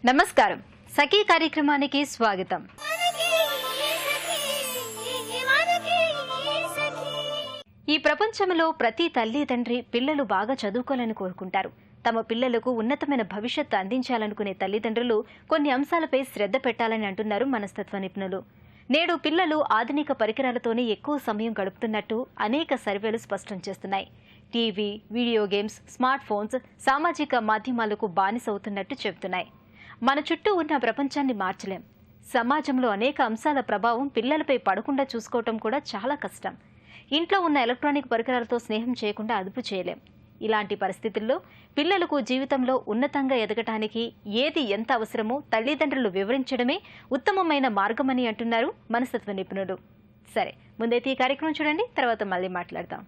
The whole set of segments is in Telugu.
నమస్కారం. సఖీ కార్యక్రమానికి స్వాగతం. ఈ ప్రపంచంలో ప్రతి తల్లి తండ్రి పిల్లలు బాగా చదువుకోవాలని కోరుకుంటారు. తమ పిల్లలకు ఉన్నతమైన భవిష్యత్తు అందించాలనుకునే తల్లిదండ్రులు కొన్ని అంశాలపై శ్రద్ధ పెట్టాలని అంటున్నారు మనస్తత్వ నిపుణులు. నేడు పిల్లలు ఆధునిక పరికరాలతోనే ఎక్కువ సమయం గడుపుతున్నట్టు అనేక సర్వేలు స్పష్టం చేస్తున్నాయి. TV, video games, smart phones, సామాజిక మాధ్యమాలకు బానిసవుతున్నట్టు చెబుతున్నాయి. మన చుట్టూ ఉన్న ప్రపంచాన్ని మార్చలేం. సమాజంలో అనేక అంశాల ప్రభావం పిల్లలపై పడకుండా చూసుకోవటం కూడా చాలా కష్టం. ఇంట్లో ఉన్న ఎలక్ట్రానిక్ పరికరాలతో స్నేహం చేయకుండా అదుపు చేయలేం. ఇలాంటి పరిస్థితుల్లో పిల్లలకు జీవితంలో ఉన్నతంగా ఎదగటానికి ఏది ఎంత అవసరమో తల్లిదండ్రులు వివరించడమే ఉత్తమమైన మార్గమని అంటున్నారు మనస్తత్వ నిపుణులు. సరే, ముందైతే ఈ కార్యక్రమం చూడండి, తర్వాత మళ్ళీ మాట్లాడతాం.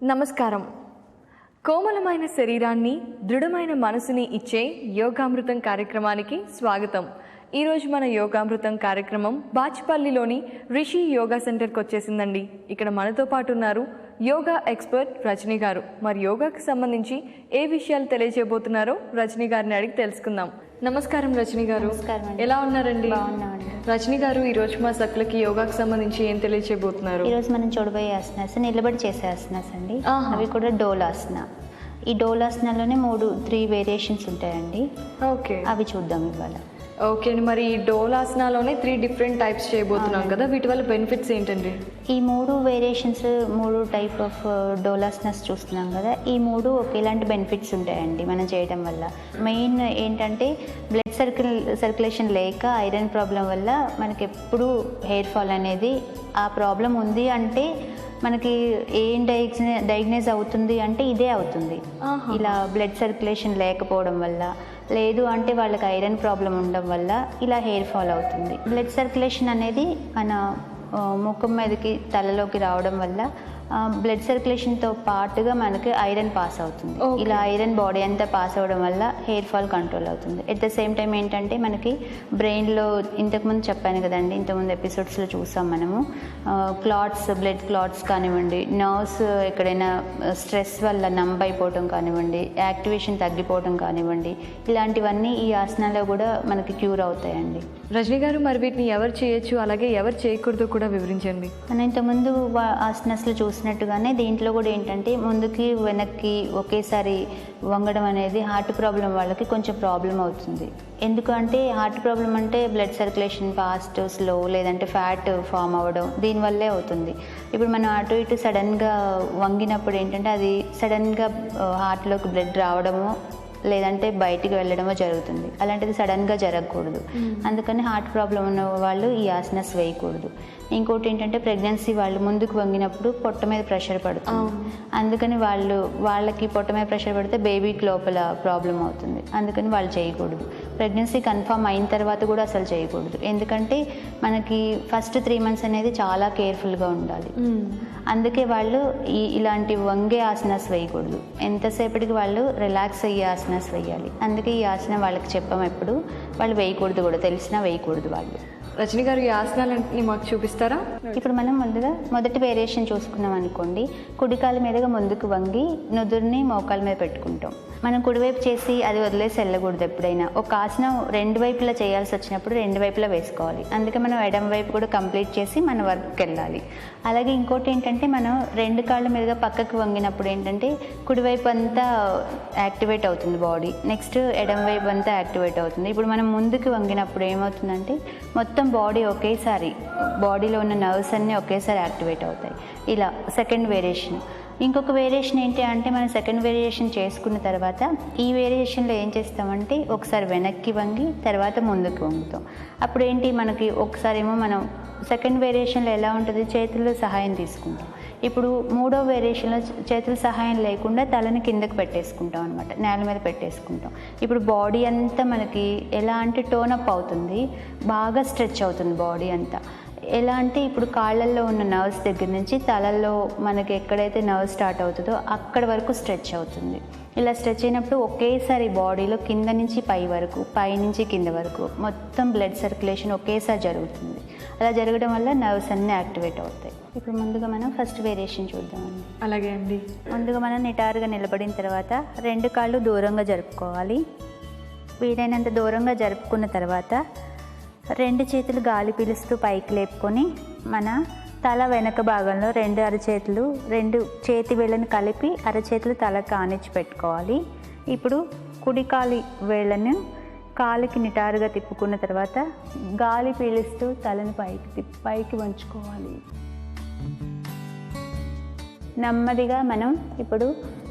నమస్కారం. కోమలమైన శరీరాన్ని, దృఢమైన మనసుని ఇచ్చే యోగామృతం కార్యక్రమానికి స్వాగతం. ఈరోజు మన యోగామృతం కార్యక్రమం బాచ్పల్లిలోని రిషి యోగా సెంటర్కి వచ్చేసిందండి. ఇక్కడ మనతో పాటు ఉన్నారు యోగా ఎక్స్పర్ట్ రజనీ గారు. మరి యోగాకి సంబంధించి ఏ విషయాలు తెలియజేయబోతున్నారో రజనీ గారిని అడిగి తెలుసుకుందాం. నమస్కారం రజనీ గారు. ఎలా ఉన్నారండి? రజనీ గారు, ఈరోజు మా సక్కులకి యోగాకి సంబంధించి ఏం తెలియజేయబోతున్నారు? ఈరోజు మనం చూడబోయే ఆసనాస్ నిలబడి చేసే ఆసనాస్ అండి. అవి కూడా డోలాసన. ఈ డోలాసనలోనే 3 వేరియేషన్స్ ఉంటాయండి. ఓకే, అవి చూద్దాం ఇవాళ. ఓకే అండి. మరి ఈ డోలాసనాలోనే 3 డిఫరెంట్ టైప్స్ చేయబోతున్నాం కదా, వీటి వల్ల బెనిఫిట్స్ ఏంటండి? ఈ 3 వేరియేషన్స్, 3 టైప్ ఆఫ్ డోలాసనాస్ చూస్తున్నాం కదా, ఈ 3 ఒకేలాంటి బెనిఫిట్స్ ఉంటాయండి మనం చేయడం వల్ల. మెయిన్ ఏంటంటే బ్లడ్ సర్క్యులేషన్ లేక ఐరన్ ప్రాబ్లం వల్ల మనకి ఎప్పుడు హెయిర్ ఫాల్ అనేది ఆ ప్రాబ్లం ఉంది అంటే మనకి ఏం డయాగ్నైజ్ అవుతుంది అంటే ఇదే అవుతుంది. ఇలా బ్లడ్ సర్క్యులేషన్ లేకపోవడం వల్ల, లేదు అంటే వాళ్ళకి ఐరన్ ప్రాబ్లం ఉండడం వల్ల ఇలా హెయిర్ ఫాల్ అవుతుంది. బ్లడ్ సర్క్యులేషన్ అనేది మన ముఖం మీదకి, తలలోకి రావడం వల్ల బ్లడ్ సర్క్యులేషన్తో పాటుగా మనకి ఐరన్ పాస్ అవుతుంది. ఇలా ఐరన్ బాడీ అంతా పాస్ అవ్వడం వల్ల హెయిర్ ఫాల్ కంట్రోల్ అవుతుంది. ఎట్ ద సేమ్ టైం ఏంటంటే మనకి బ్రెయిన్లో, ఇంతకుముందు చెప్పాను కదండి, ఇంతకుముందు ఎపిసోడ్స్లో చూసాం మనము, క్లాట్స్, బ్లడ్ క్లాట్స్ కానివ్వండి, నర్వ్స్ ఎక్కడైనా స్ట్రెస్ వల్ల నంబ్ అయిపోవటం కానివ్వండి, యాక్టివేషన్ తగ్గిపోవటం కానివ్వండి, ఇలాంటివన్నీ ఈ ఆసనాల్లో కూడా మనకి క్యూర్ అవుతాయండి. రజనీ గారు, మరి వీటిని ఎవరు చేయొచ్చు, అలాగే ఎవరు చేయకూడదు కూడా వివరించండి. మనం ఇంతకుముందు ఆసనాస్లో చూసినట్టుగానే దీంట్లో కూడా ఏంటంటే ముందుకి వెనక్కి ఒకేసారి వంగడం అనేది హార్ట్ ప్రాబ్లం వాళ్ళకి కొంచెం ప్రాబ్లం అవుతుంది. ఎందుకంటే హార్ట్ ప్రాబ్లం అంటే బ్లడ్ సర్క్యులేషన్ ఫాస్ట్, స్లో, లేదంటే ఫ్యాట్ ఫామ్ అవ్వడం, దీనివల్లే అవుతుంది. ఇప్పుడు మనం అటు ఇటు సడన్గా వంగినప్పుడు ఏంటంటే అది సడన్గా హార్ట్లోకి బ్లడ్ రావడము లేదంటే బయటికి వెళ్ళడమో జరుగుతుంది. అలాంటిది సడన్గా జరగకూడదు. అందుకని హార్ట్ ప్రాబ్లం ఉన్న వాళ్ళు ఈ ఆసనాస్ వేయకూడదు. ఇంకోటి ఏంటంటే ప్రెగ్నెన్సీ వాళ్ళు ముందుకు వంగినప్పుడు పొట్ట మీద ప్రెషర్ పడుతుంది. అందుకని వాళ్ళకి పొట్ట మీద ప్రెషర్ పడితే బేబీకి లోపల ప్రాబ్లం అవుతుంది. అందుకని వాళ్ళు చేయకూడదు. ప్రెగ్నెన్సీ కన్ఫర్మ్ అయిన తర్వాత కూడా అసలు చేయకూడదు. ఎందుకంటే మనకి ఫస్ట్ 3 months అనేది చాలా కేర్ఫుల్గా ఉండాలి. అందుకే వాళ్ళు ఇలాంటి వంగే ఆసనాస్ వేయకూడదు. ఎంతసేపటికి వాళ్ళు రిలాక్స్ అయ్యే ఆసనాస్ వేయాలి. అందుకే ఈ ఆసనం వాళ్ళకి చెప్పాము, ఎప్పుడు వాళ్ళు వేయకూడదు కూడా, తెలిసినా వేయకూడదు వాళ్ళు. రజనీ గారు, ఈ ఆసనాలన్నీ మాకు చూపిస్తారా? ఇప్పుడు మనం ముందుగా మొదటి వేరియేషన్ చూసుకున్నాం అనుకోండి. కుడికాల మీదుగా ముందుకు వంగి నుదురుని మోకాల మీద పెట్టుకుంటాం. మనం కుడివైపు చేసి అది వదిలేసి వెళ్ళకూడదు. ఎప్పుడైనా ఒక ఆసనం 2 వైపులా చేయాల్సి వచ్చినప్పుడు 2 వైపులా వేసుకోవాలి. అందుకే మనం ఎడమ వైపు కూడా కంప్లీట్ చేసి మన వర్క్కి వెళ్ళాలి. అలాగే ఇంకోటి ఏంటంటే మనం 2 కాళ్ళ మీదుగా పక్కకు వంగినప్పుడు ఏంటంటే కుడివైపు అంతా యాక్టివేట్ అవుతుంది బాడీ, నెక్స్ట్ ఎడమ వైపు అంతా యాక్టివేట్ అవుతుంది. ఇప్పుడు మనం ముందుకు వంగినప్పుడు ఏమవుతుందంటే మొత్తం బాడీ ఒకేసారి, బాడీలో ఉన్న నర్వ్స్ అన్నీ ఒకేసారి యాక్టివేట్ అవుతాయి. ఇలా సెకండ్ వేరియేషన్. ఇంకొక వేరియేషన్ ఏంటి అంటే మనం సెకండ్ వేరియేషన్ చేసుకున్న తర్వాత ఈ వేరియేషన్లో ఏం చేస్తామంటే ఒకసారి వెనక్కి వంగి తర్వాత ముందుకు వంగుతాం. అప్పుడు ఏంటి మనకి ఒకసారి ఏమో మనం సెకండ్ వేరియేషన్లో ఎలా ఉంటుంది, చేతుల్లో సహాయం తీసుకుంటాం. ఇప్పుడు 3వ వేరియేషన్లో చేతుల సహాయం లేకుండా తలని కిందకు పెట్టేసుకుంటాం అనమాట, నేల మీద పెట్టేసుకుంటాం. ఇప్పుడు బాడీ అంతా మనకి ఎలా అంటే టోనప్ అవుతుంది, బాగా స్ట్రెచ్ అవుతుంది బాడీ అంతా. ఎలా అంటే ఇప్పుడు కాళ్ళల్లో ఉన్న నర్వ్స్ దగ్గర నుంచి తలల్లో మనకి ఎక్కడైతే నర్వ్ స్టార్ట్ అవుతుందో అక్కడ వరకు స్ట్రెచ్ అవుతుంది. ఇలా స్ట్రెచ్ అయినప్పుడు ఒకేసారి బాడీలో కింద నుంచి పై వరకు, పై నుంచి కింద వరకు మొత్తం బ్లడ్ సర్క్యులేషన్ ఒకేసారి జరుగుతుంది. అలా జరగడం వల్ల నర్వ్స్ అన్నీ యాక్టివేట్ అవుతాయి. ఇప్పుడు ముందుగా మనం ఫస్ట్ వేరియేషన్ చూద్దామండి. అలాగే అండి. ముందుగా మనం నిటారుగా నిలబడిన తర్వాత 2 కాళ్ళు దూరంగా జరుపుకోవాలి. వీలైనంత దూరంగా జరుపుకున్న తర్వాత 2 చేతులు గాలి పీలుస్తూ పైకి లేపుకొని మన తల వెనక భాగంలో 2 అరచేతులు 2 చేతి వేళ్ళని కలిపి అరచేతులు తలకు ఆనించి పెట్టుకోవాలి. ఇప్పుడు కుడి కాలి వేళ్ళను కాలికి నిటారుగా తిప్పుకున్న తర్వాత గాలి పీలుస్తూ తలని పైకి వంచుకోవాలి. నెమ్మదిగా మనం ఇప్పుడు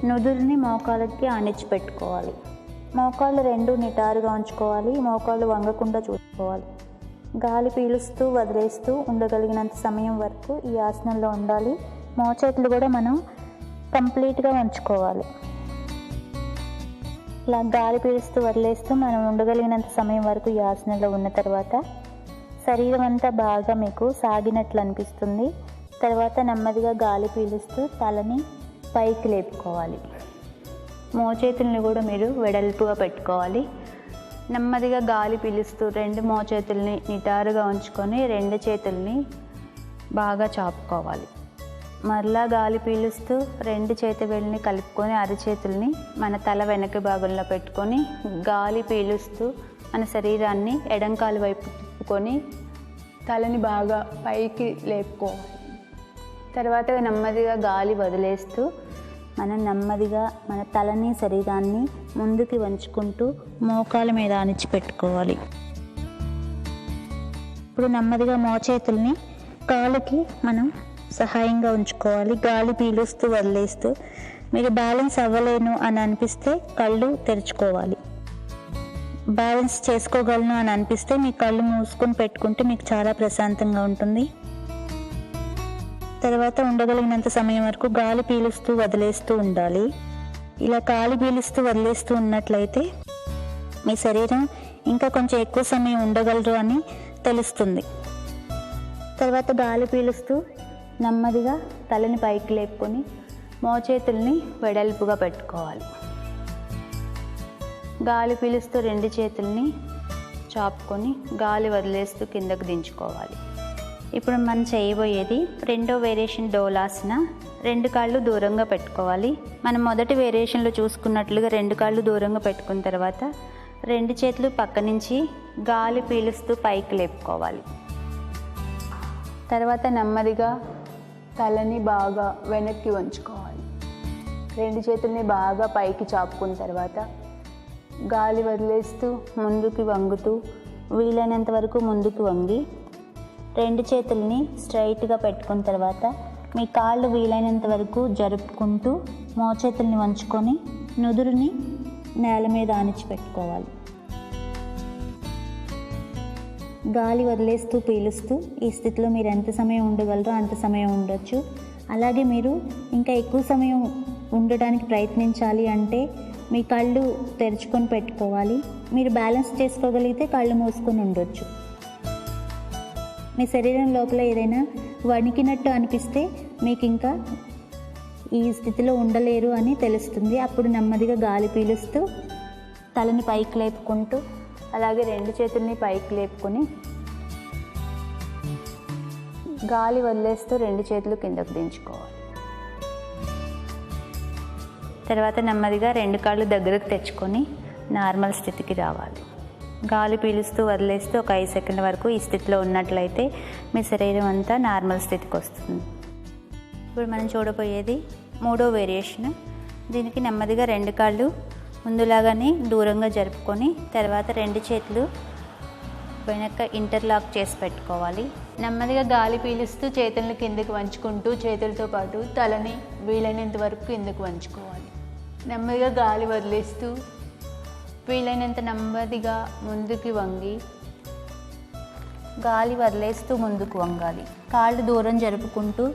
నుదురుని మోకాళ్ళకి ఆనించి పెట్టుకోవాలి. మోకాళ్ళు 2 నిటారుగా ఉంచుకోవాలి. మోకాళ్ళు వంగకుండా చూసుకోవాలి. గాలి పీలుస్తూ వదిలేస్తూ ఉండగలిగినంత సమయం వరకు ఈ ఆసనంలో ఉండాలి. మోచేతులు కూడా మనం కంప్లీట్గా ఉంచుకోవాలి. ఇలా గాలి పీలుస్తూ వదిలేస్తూ మనం ఉండగలిగినంత సమయం వరకు ఈ ఆసనంలో ఉన్న తర్వాత శరీరం అంతా బాగా మీకు సాగినట్లు అనిపిస్తుంది. తర్వాత నెమ్మదిగా గాలి పీలుస్తూ తలని పైకి లేపుకోవాలి. మోచేతుల్ని కూడా మీరు వెడల్పుగా పెట్టుకోవాలి. నెమ్మదిగా గాలి పీలుస్తూ 2 మోచేతుల్ని నిటారుగా ఉంచుకొని 2 చేతుల్ని బాగా చాపుకోవాలి. మరలా గాలి పీలుస్తూ 2 చేతి వేళ్ళని కలుపుకొని అరచేతుల్ని మన తల వెనక భాగంలో పెట్టుకొని గాలి పీలుస్తూ మన శరీరాన్ని ఎడంకాలు వైపు తిప్పుకొని తలని బాగా పైకి లేపుకోవాలి. తర్వాత నెమ్మదిగా గాలి వదిలేస్తూ మనం నెమ్మదిగా మన తలని శరీరాన్ని ముందుకి వంచుకుంటూ మోకాల మీద ఆనించి పెట్టుకోవాలి. ఇప్పుడు నెమ్మదిగా మోచేతుల్ని కాళ్ళకి మనం సహాయంగా ఉంచుకోవాలి. గాలి పీలుస్తూ వదిలేస్తూ మీరు బ్యాలెన్స్ అవ్వలేను అని అనిపిస్తే కళ్ళు తెరుచుకోవాలి. బ్యాలెన్స్ చేసుకోగలను అని అనిపిస్తే మీ కళ్ళు మూసుకొని పెట్టుకుంటే మీకు చాలా ప్రశాంతంగా ఉంటుంది. తర్వాత ఉండగలిగినంత సమయం వరకు గాలి పీలుస్తూ వదిలేస్తూ ఉండాలి. ఇలా గాలి పీలుస్తూ వదిలేస్తూ ఉన్నట్లయితే మీ శరీరం ఇంకా కొంచెం ఎక్కువ సమయం ఉండగలరు అని తెలుస్తుంది. తర్వాత గాలి పీలుస్తూ నెమ్మదిగా తలని పైకి లేపుకొని మోచేతుల్ని వెడల్పుగా పెట్టుకోవాలి. గాలి పీలుస్తూ 2 చేతుల్ని చాపుకొని గాలి వదిలేస్తూ కిందకు దించుకోవాలి. ఇప్పుడు మనం చేయబోయేది 2వ వేరియేషన్ డోలాసన. 2 కాళ్ళు దూరంగా పెట్టుకోవాలి. మనం మొదటి వేరియేషన్లో చూసుకున్నట్లుగా 2 కాళ్ళు దూరంగా పెట్టుకున్న తర్వాత 2 చేతులు పక్క నుంచి గాలి పీలుస్తూ పైకి లేపుకోవాలి. తర్వాత నెమ్మదిగా తలని బాగా వెనక్కి వంచుకోవాలి. 2 చేతుల్ని బాగా పైకి చాపుకున్న తర్వాత గాలి వదిలేస్తూ ముందుకి వంగుతూ వీలైనంత వరకు ముందుకు వంగి 2 చేతుల్ని స్ట్రైట్గా పెట్టుకున్న తర్వాత మీ కాళ్ళు వీలైనంత వరకు జరుపుకుంటూ మోచేతుల్ని వంచుకొని నుదురుని నేల మీద ఆనించి పెట్టుకోవాలి. గాలి వదిలేస్తూ పీలుస్తూ ఈ స్థితిలో మీరు ఎంత సమయం ఉండగలరో అంత సమయం ఉండొచ్చు. అలాగే మీరు ఇంకా ఎక్కువ సమయం ఉండడానికి ప్రయత్నించాలి అంటే మీ కళ్ళు తెరుచుకొని పెట్టుకోవాలి. మీరు బ్యాలెన్స్ చేసుకోగలిగితే కళ్ళు మూసుకొని ఉండొచ్చు. మీ శరీరం లోపల ఏదైనా వణికినట్టు అనిపిస్తే మీకు ఇంకా ఈ స్థితిలో ఉండలేరు అని తెలుస్తుంది. అప్పుడు నెమ్మదిగా గాలి పీలుస్తూ తలని పైకి లేపుకుంటూ అలాగే 2 చేతుల్ని పైకి లేపుకొని గాలి వదిలేస్తూ 2 చేతులు కిందకు దించుకోవాలి. తర్వాత నెమ్మదిగా 2 కాళ్ళు దగ్గరకు తెచ్చుకొని నార్మల్ స్థితికి రావాలి. గాలి పీలుస్తూ వదిలేస్తూ ఒక 5 సెకండ్ల వరకు ఈ స్థితిలో ఉన్నట్లయితే మీ శరీరం అంతా నార్మల్ స్థితికి వస్తుంది. ఇప్పుడు మనం చూడబోయేది 3వ వేరియేషన్. దీనికి నెమ్మదిగా 2 కాళ్ళు ముందులాగానే దూరంగా జరుపుకొని తర్వాత 2 చేతులు వెనక ఇంటర్లాక్ చేసి పెట్టుకోవాలి. నెమ్మదిగా గాలి పీలుస్తూ చేతులను కిందకి వంచుకుంటూ చేతులతో పాటు తలని వీలైనంత వరకు కిందకు వంచుకోవాలి. నెమ్మదిగా గాలి వదిలేస్తూ వీలైనంత నెమ్మదిగా ముందుకి వంగి గాలి వదిలేస్తూ ముందుకు వంగాలి. కాళ్ళు దూరం జరుపుకుంటూ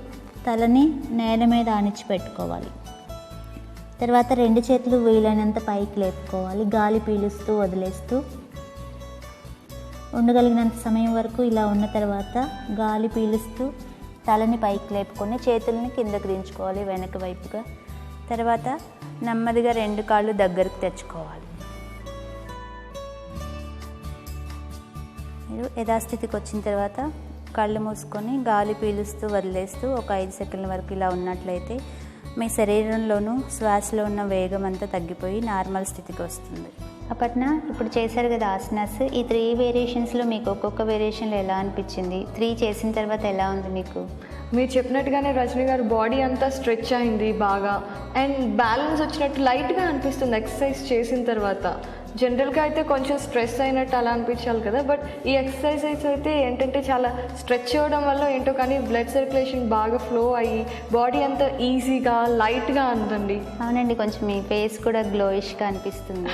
తలని నేల మీద ఆనించి పెట్టుకోవాలి. తర్వాత 2 చేతులు వీలైనంత పైకి లేపుకోవాలి. గాలి పీలుస్తూ వదిలేస్తూ ఉండగలిగినంత సమయం వరకు ఇలా ఉన్న తర్వాత గాలి పీలుస్తూ తలని పైకి లేపుకొని చేతుల్ని కిందకి దించుకోవాలి వెనక వైపుగా. తర్వాత నెమ్మదిగా 2 కాళ్ళు దగ్గరకు తెచ్చుకోవాలి. మీరు యథాస్థితికి వచ్చిన తర్వాత కళ్ళు మూసుకొని గాలి పీలుస్తూ వదిలేస్తూ ఒక 5 సెకండ్ల వరకు ఇలా ఉన్నట్లయితే మీ శరీరంలోనూ శ్వాసలో ఉన్న వేగం అంతా తగ్గిపోయి నార్మల్ స్థితికి వస్తుంది. అప్పట్న ఇప్పుడు చేశారు కదా ఆసనాస్, ఈ 3 వేరియేషన్స్లో మీకు ఒక్కొక్క వేరియేషన్లో ఎలా అనిపించింది? 3 చేసిన తర్వాత ఎలా ఉంది మీకు? మీరు చెప్పినట్టుగానే రజనీ గారు బాడీ అంతా స్ట్రెచ్ అయింది బాగా, అండ్ బ్యాలెన్స్ వచ్చినట్టు లైట్గా అనిపిస్తుంది ఎక్సర్సైజ్ చేసిన తర్వాత. జనరల్గా అయితే కొంచెం స్ట్రెస్ అయినట్టు అలా అనిపించాలి కదా, బట్ ఈ ఎక్సర్సైజెస్ అయితే ఏంటంటే చాలా స్ట్రెచ్ అవ్వడం వల్ల ఏంటో కానీ బ్లడ్ సర్క్యులేషన్ బాగా ఫ్లో అయ్యి బాడీ అంతా ఈజీగా లైట్గా ఉందండి. అవునండి, కొంచెం మీ ఫేస్ కూడా గ్లోయిష్గా అనిపిస్తుంది,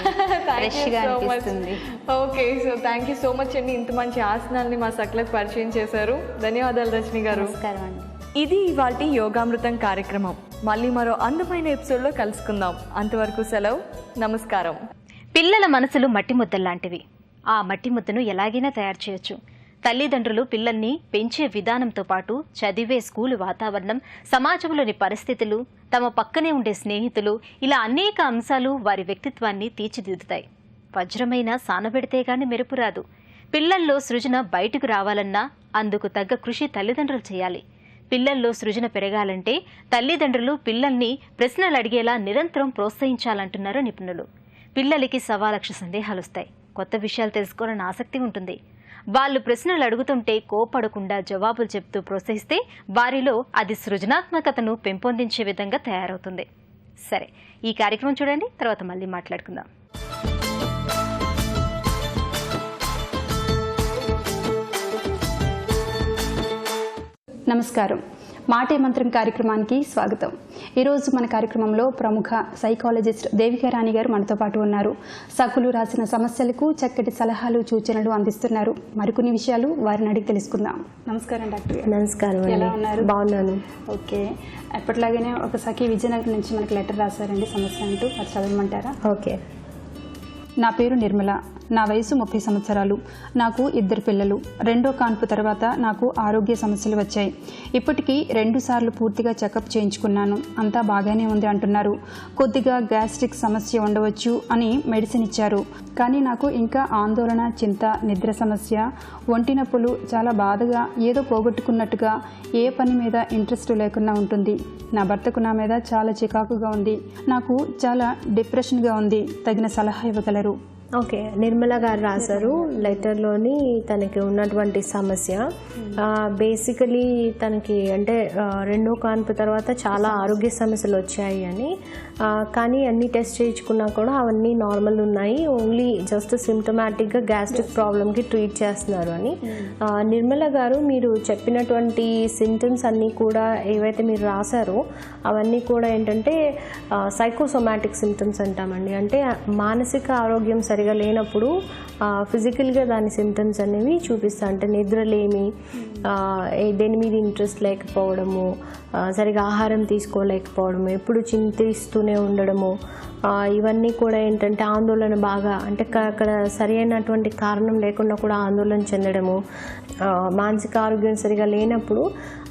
ఫ్రెష్గా అనిపిస్తుంది. Okay, so thank you so much అండి, ఇంత మంచి ఆసనాల్ని మా సకలకు పరిచయం చేశారు. ధన్యవాదాలు రజనీ గారు. నమస్కారం అండి. ఇది ఇవాల్టి యోగామృతం కార్యక్రమం. మళ్ళీ మరో అందమైన ఎపిసోడ్లో కలుసుకుందాం. అంతవరకు సెలవు, నమస్కారం. పిల్లల మనసులు మట్టి ముద్దల్లాంటివి. ఆ మట్టి ముద్దను ఎలాగైనా తయారు చేయొచ్చు. తల్లిదండ్రులు పిల్లల్ని పెంచే విధానంతో పాటు చదివే స్కూలు వాతావరణం, సమాజంలోని పరిస్థితులు, తమ పక్కనే ఉండే స్నేహితులు, ఇలా అనేక అంశాలు వారి వ్యక్తిత్వాన్ని తీర్చిదిద్దుతాయి. వజ్రమైన సానబెడితే గాని మెరుపు రాదు. పిల్లల్లో సృజన బయటకు రావాలన్నా అందుకు తగ్గ కృషి తల్లిదండ్రులు చేయాలి. పిల్లల్లో సృజన పెరగాలంటే తల్లిదండ్రులు పిల్లల్ని ప్రశ్నలు అడిగేలా నిరంతరం ప్రోత్సహించాలంటున్నారు నిపుణులు. పిల్లలకి 1,00,000 సందేహాలు వస్తాయి. కొత్త విషయాలు తెలుసుకోవాలని ఆసక్తి ఉంటుంది. వాళ్ళు ప్రశ్నలు అడుగుతుంటే కోపడకుండా జవాబులు చెప్తూ ప్రోత్సహిస్తే వారిలో అది సృజనాత్మకతను పెంపొందించే విధంగా తయారవుతుంది. సరే, ఈ కార్యక్రమం చూడండి, తర్వాత మళ్ళీ మాట్లాడుకుందాం. నమస్కారం. మాటే మంత్రం కార్యక్రమానికి స్వాగతం. ఈరోజు మన కార్యక్రమంలో ప్రముఖ సైకాలజిస్ట్ దేవికా రాణి గారు మనతో పాటు ఉన్నారు. సకులు రాసిన సమస్యలకు చక్కటి సలహాలు సూచనలు అందిస్తున్నారు. మరికొన్ని విషయాలు వారిని అడిగి తెలుసుకుందాం. నమస్కారం డాక్టర్ గారు. నమస్కారం. ఎలా ఉన్నారు? బాగున్నాను. ఓకే, ఎప్పటిలాగానే ఒక సఖి విజయనగరం నుంచి మనకి లెటర్ రాశారండి, సమస్య అంటూ. అది చదవమంటారా? ఓకే. నా పేరు నిర్మల. నా వయసు 30 సంవత్సరాలు. నాకు 2 పిల్లలు. రెండో కాన్పు తర్వాత నాకు ఆరోగ్య సమస్యలు వచ్చాయి. ఇప్పటికీ 2 సార్లు పూర్తిగా చెకప్ చేయించుకున్నాను. అంతా బాగానే ఉంది అంటున్నారు. కొద్దిగా గ్యాస్ట్రిక్ సమస్య ఉండవచ్చు అని మెడిసిన్ ఇచ్చారు. కానీ నాకు ఇంకా ఆందోళన, చింత, నిద్ర సమస్య, ఒంటి నొప్పులు, చాలా బాధగా, ఏదో పోగొట్టుకున్నట్టుగా, ఏ పని మీద ఇంట్రెస్ట్ లేకుండా ఉంటుంది. నా భర్తకు నా మీద చాలా చికాకుగా ఉంది. నాకు చాలా డిప్రెషన్గా ఉంది. తగిన సలహా ఇవ్వగలరు? ఓకే, నిర్మల గారు రాశారు లెటర్లోని తనకి ఉన్నటువంటి సమస్య. బేసికలీ తనకి అంటే రెండో కాన్పు తర్వాత చాలా ఆరోగ్య సమస్యలు వచ్చాయి అని, కానీ అన్ని టెస్ట్ చేయించుకున్నా కూడా అవన్నీ నార్మల్ ఉన్నాయి. ఓన్లీ జస్ట్ సిమ్టమాటిక్గా గ్యాస్ట్రిక్ ప్రాబ్లమ్కి ట్రీట్ చేస్తున్నారు అని. నిర్మల గారు, మీరు చెప్పినటువంటి సింటమ్స్ అన్నీ కూడా ఏవైతే మీరు రాశారో అవన్నీ కూడా ఏంటంటే సైకోసోమాటిక్ సింటమ్స్ అంటామండి. అంటే మానసిక ఆరోగ్యం సరిగా లేనప్పుడు ఫిజికల్గా దాని సిమ్టమ్స్ అనేవి చూపిస్తాయి. అంటే నిద్రలేమి, దేని మీద ఇంట్రెస్ట్ లేకపోవడము, సరిగా ఆహారం తీసుకోలేకపోవడము, ఎప్పుడు చింతిస్తూనే ఉండడము, ఇవన్నీ కూడా ఏంటంటే ఆందోళన బాగా, అంటే అక్కడ సరి అయినటువంటి కారణం లేకుండా కూడా ఆందోళన చెందడము, మానసిక ఆరోగ్యం సరిగా లేనప్పుడు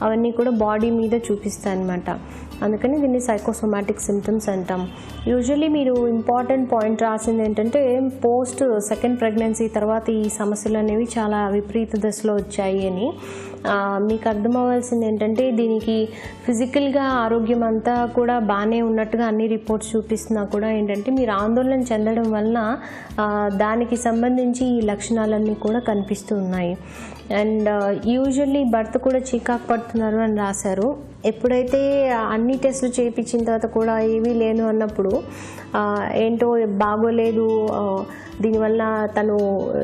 అవన్నీ కూడా బాడీ మీద చూపిస్తాయి అన్నమాట. అందుకని దీన్ని సైకోసోమాటిక్ సిమ్టమ్స్ అంటాం. యూజువల్లీ మీరు ఇంపార్టెంట్ పాయింట్ రాసింది ఏంటంటే పోస్ట్ సెకండ్ ప్రెగ్నెన్సీ తర్వాత ఈ సమస్యలు అనేవి చాలా విపరీత దశలో వచ్చాయి అని. మీకు అర్థం అవ్వాల్సింది ఏంటంటే దీనికి ఫిజికల్గా ఆరోగ్యం అంతా కూడా బాగానే ఉన్నట్టుగా అన్ని రిపోర్ట్స్ చూపిస్తున్నా కూడా ఏంటంటే మీరు ఆందోళన చెందడం వలన దానికి సంబంధించి ఈ లక్షణాలన్నీ కూడా కనిపిస్తూ ఉన్నాయి. అండ్ యూజువల్లీ భర్త కూడా చికాకు పడుతున్నారు అని రాశారు. ఎప్పుడైతే అన్ని టెస్టులు చేయించిన తర్వాత కూడా ఏమీ లేను అన్నప్పుడు ఏంటో బాగోలేదు, దీనివల్ల తను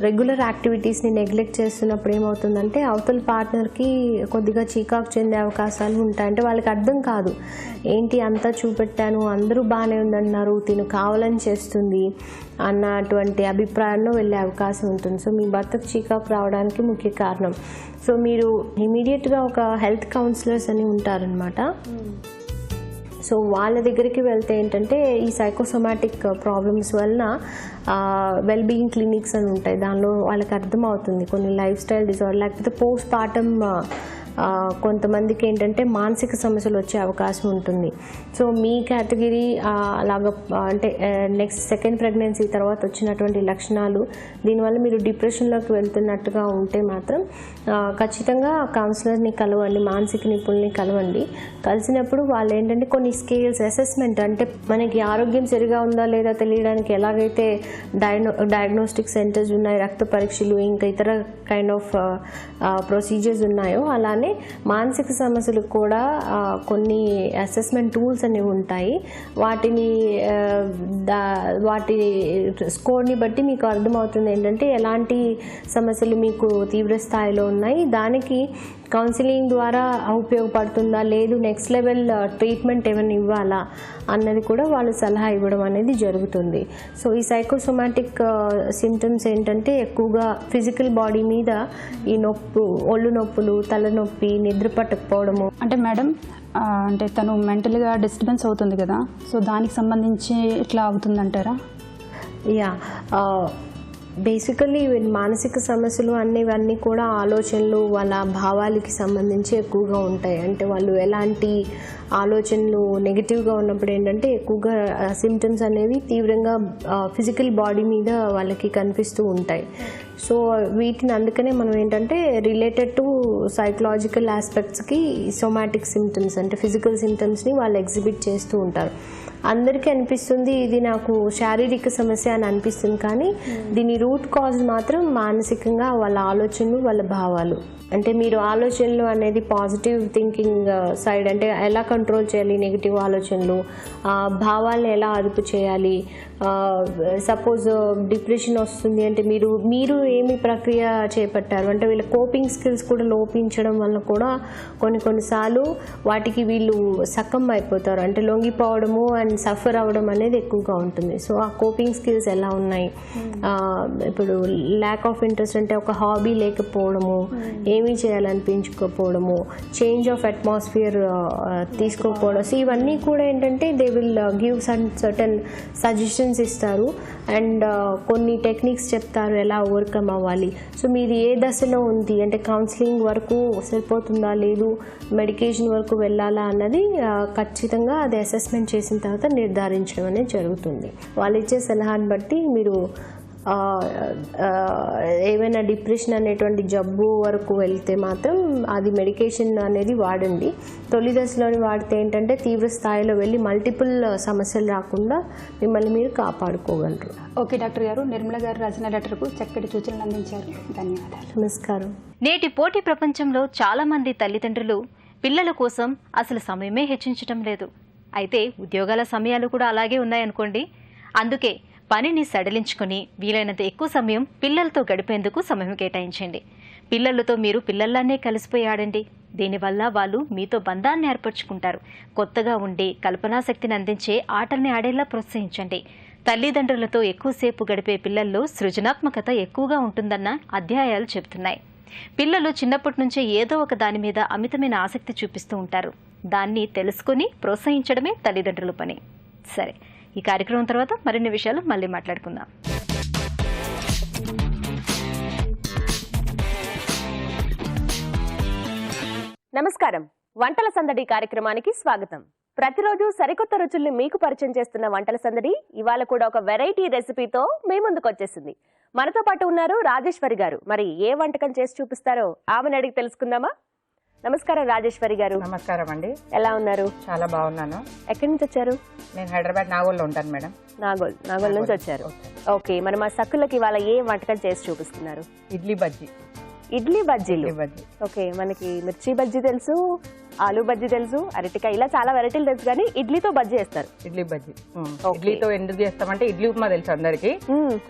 రెగ్యులర్ యాక్టివిటీస్ని నెగ్లెక్ట్ చేస్తున్నప్పుడు ఏమవుతుందంటే అవతల పార్ట్నర్కి కొద్దిగా చికాకు చెందే అవకాశాలు ఉంటాయి. అంటే వాళ్ళకి అర్థం కాదు, ఏంటి అంతా చూపెట్టాను, అందరూ బాగానే ఉందన్నారు, తిను కావాలని చేస్తుంది అన్నటువంటి అభిప్రాయంలో వెళ్ళే అవకాశం ఉంటుంది. సో మీ భర్తకు చికాకు రావడానికి ముఖ్య కారణం. సో మీరు ఇమీడియట్గా ఒక హెల్త్ కౌన్సిలర్స్ అని ఉంటారనమాట. సో వాళ్ళ దగ్గరికి వెళ్తే ఏంటంటే ఈ సైకోసోమాటిక్ ప్రాబ్లమ్స్ వలన వెల్బీయింగ్ క్లినిక్స్ అని ఉంటాయి. దానిలో వాళ్ళకి అర్థమవుతుంది కొన్ని లైఫ్ స్టైల్ డిజార్డర్ లేకపోతే పోస్ట్ పార్టమ్ కొంతమందికి ఏంటంటే మానసిక సమస్యలు వచ్చే అవకాశం ఉంటుంది. సో మీ కేటగిరీ అలాగా అంటే నెక్స్ట్ సెకండ్ ప్రెగ్నెన్సీ తర్వాత వచ్చినటువంటి లక్షణాలు, దీనివల్ల మీరు డిప్రెషన్లోకి వెళ్తున్నట్టుగా ఉంటే మాత్రం ఖచ్చితంగా కౌన్సిలర్ని కలవండి, మానసిక నిపుణుల్ని కలవండి. కలిసినప్పుడు వాళ్ళు ఏంటంటే కొన్ని స్కేల్స్ అసెస్మెంట్, అంటే మనకి ఆరోగ్యం సరిగా ఉందా లేదా తెలియడానికి ఎలాగైతే డయాగ్నోస్టిక్ సెంటర్స్ ఉన్నాయి, రక్త పరీక్షలు, ఇంకా ఇతర కైండ్ ఆఫ్ ప్రొసీజర్స్ ఉన్నాయో అలానే మానసిక సమస్యలకు కూడా కొన్ని అసెస్మెంట్ టూల్స్ అనేవి ఉంటాయి. వాటి స్కోర్ని బట్టి మీకు అర్థమవుతుంది ఏంటంటే ఎలాంటి సమస్యలు మీకు తీవ్ర స్థాయిలో ఉన్నాయి, దానికి కౌన్సిలింగ్ ద్వారా ఉపయోగపడుతుందా, లేదు నెక్స్ట్ లెవెల్ ట్రీట్మెంట్ ఏమైనా ఇవ్వాలా అన్నది కూడా వాళ్ళు సలహా ఇవ్వడం అనేది జరుగుతుంది. సో ఈ సైకోసోమాటిక్ సిమ్టమ్స్ ఏంటంటే ఎక్కువగా ఫిజికల్ బాడీ మీద ఈ ఒళ్ళు నొప్పులు, తలనొప్పి, నిద్ర పట్టకపోవడము. అంటే మేడం అంటే తను మెంటల్గా డిస్టర్బెన్స్ అవుతుంది కదా, సో దానికి సంబంధించి ఇట్లా అవుతుందంటారా? యా, బేసికలీ మానసిక సమస్యలు అనేవన్నీ కూడా ఆలోచనలు, వాళ్ళ భావాలకి సంబంధించి ఎక్కువగా ఉంటాయి. అంటే వాళ్ళు ఎలాంటి ఆలోచనలు నెగిటివ్గా ఉన్నప్పుడు ఏంటంటే ఎక్కువగా సిమ్టమ్స్ అనేవి తీవ్రంగా ఫిజికల్ బాడీ మీద వాళ్ళకి కనిపిస్తూ ఉంటాయి. సో వీటిని అందుకనే మనం ఏంటంటే రిలేటెడ్ టు సైకలాజికల్ ఆస్పెక్ట్స్కి సోమాటిక్ సిమ్టమ్స్ అంటే ఫిజికల్ సిమ్టమ్స్ని వాళ్ళు ఎగ్జిబిట్ చేస్తూ ఉంటారు. అందరికీ అనిపిస్తుంది ఇది నాకు శారీరక సమస్య అని అనిపిస్తుంది, కానీ దీని రూట్ కాజ్ మాత్రం మానసికంగా వాళ్ళ ఆలోచనలు, వాళ్ళ భావాలు. అంటే మీరు ఆలోచనలు అనేది పాజిటివ్ థింకింగ్ సైడ్, అంటే ఎలా కంట్రోల్ చేయాలి నెగిటివ్ ఆలోచనలు, భావాలను ఎలా అదుపు చేయాలి. సపోజ్ డిప్రెషన్ వస్తుంది అంటే మీరు ఏమి ప్రక్రియ చేపట్టారు అంటే వీళ్ళ కోపింగ్ స్కిల్స్ కూడా లోపించడం వల్ల కూడా కొన్నిసార్లు వాటికి వీళ్ళు సక్కం అయిపోతారు, అంటే లొంగిపోవడము అండ్ సఫర్ అవ్వడం అనేది ఎక్కువగా ఉంటుంది. సో ఆ కోపింగ్ స్కిల్స్ ఎలా ఉన్నాయి, ఇప్పుడు ల్యాక్ ఆఫ్ ఇంట్రెస్ట్ అంటే ఒక హాబీ లేకపోవడము, ఏమీ చేయాలనిపించకపోవడము, చేంజ్ ఆఫ్ అట్మాస్ఫియర్ తీసుకోకపోవడం. సో ఇవన్నీ కూడా ఏంటంటే they will give certain suggestions ఇస్తారు అండ్ కొన్ని టెక్నిక్స్ చెప్తారు ఎలా ఓవర్కమ్ అవ్వాలి. సో మీరు ఏ దశలో ఉంది అంటే కౌన్సిలింగ్ వరకు సరిపోతుందా, లేదు మెడికేషన్ వరకు వెళ్ళాలా అన్నది ఖచ్చితంగా అది అసెస్మెంట్ చేసిన తర్వాత నిర్ధారించడం అనేది జరుగుతుంది. వాళ్ళు ఇచ్చే సలహాని బట్టి మీరు ఏమైనా డిప్రెషన్ అనేటువంటి జబ్బు వరకు వెళ్తే మాత్రం అది మెడికేషన్ అనేది వాడండి. తొలి దశలోని వాడితే ఏంటంటే తీవ్ర స్థాయిలో వెళ్ళి మల్టిపుల్ సమస్యలు రాకుండా మిమ్మల్ని మీరు కాపాడుకోగలరు. ఓకే డాక్టర్ గారు, నిర్మల గారు రాసిన లెటర్కు చక్కటి సూచనలు అందించారు. ధన్యవాదాలు. నమస్కారం. నేటి పోటీ ప్రపంచంలో చాలా మంది తల్లిదండ్రులు పిల్లల కోసం అసలు సమయమే హెచ్చించటం లేదు. అయితే ఉద్యోగాల సమయాలు కూడా అలాగే ఉన్నాయనుకోండి. అందుకే పనిని సడలించుకుని వీలైనంత ఎక్కువ సమయం పిల్లలతో గడిపేందుకు సమయం కేటాయించండి. పిల్లలతో మీరు పిల్లల్లానే కలిసిపోయి ఆడండి. దీనివల్ల వాళ్ళు మీతో బంధాన్ని ఏర్పరచుకుంటారు. కొత్తగా ఉండి కల్పనాశక్తిని అందించే ఆటల్ని ఆడేలా ప్రోత్సహించండి. తల్లిదండ్రులతో ఎక్కువసేపు గడిపే పిల్లల్లో సృజనాత్మకత ఎక్కువగా ఉంటుందన్న అధ్యాయాలు చెబుతున్నాయి. పిల్లలు చిన్నప్పటి నుంచే ఏదో ఒక దాని మీద అమితమైన ఆసక్తి చూపిస్తూ ఉంటారు. దాన్ని తెలుసుకుని ప్రోత్సహించడమే తల్లిదండ్రుల పని. సరే, ఈ కార్యక్రమం తర్వాత మరిన్ని విషయాలు మళ్ళీ మాట్లాడుకుందాం. నమస్కారం. వంటల సందడి కార్యక్రమానికి స్వాగతం. ప్రతిరోజు సరికొత్త రుచుల్ని మీకు పరిచయం చేస్తున్న వంటల సందడి ఇవాళ కూడా ఒక వెరైటీ రెసిపీతో మీ ముందుకు వచ్చేసింది. మనతో పాటు ఉన్నారు రాజేశ్వరి గారు. మరి ఏ వంటకం చేసి చూపిస్తారో ఆమెను అడిగి తెలుసుకుందామా? నమస్కారం రాజేశ్వరి గారు. నమస్కారం అండి. ఎలా ఉన్నారు? చాలా బాగున్నాను. ఎక్కడి నుంచి వచ్చారు? నేను హైదరాబాద్ నాగోల్లో ఉంటాను మేడం. నాగోల్ నుంచి వచ్చారు. ఓకే, మరి మా సక్కులకి ఇవాళ ఏ వంటకం చేసి చూపిస్తున్నారు? ఇడ్లీ బజ్జీ. ఇడ్లీ బజ్జీలు. ఓకే, మనకి మిర్చి బజ్జీ తెలుసు, ఆలు బజ్జీ తెలుసు, అరటికాయ, ఇలా చాలా వెరైటీలు తెలుసు, కానీ ఇడ్లీతో బజ్జీ వేస్తారు. ఇడ్లీ బజ్జీ. ఇడ్లీతో ఎందుకు చేస్తామంటే ఇడ్లీ ఉప్మా తెలుసు అందరికి.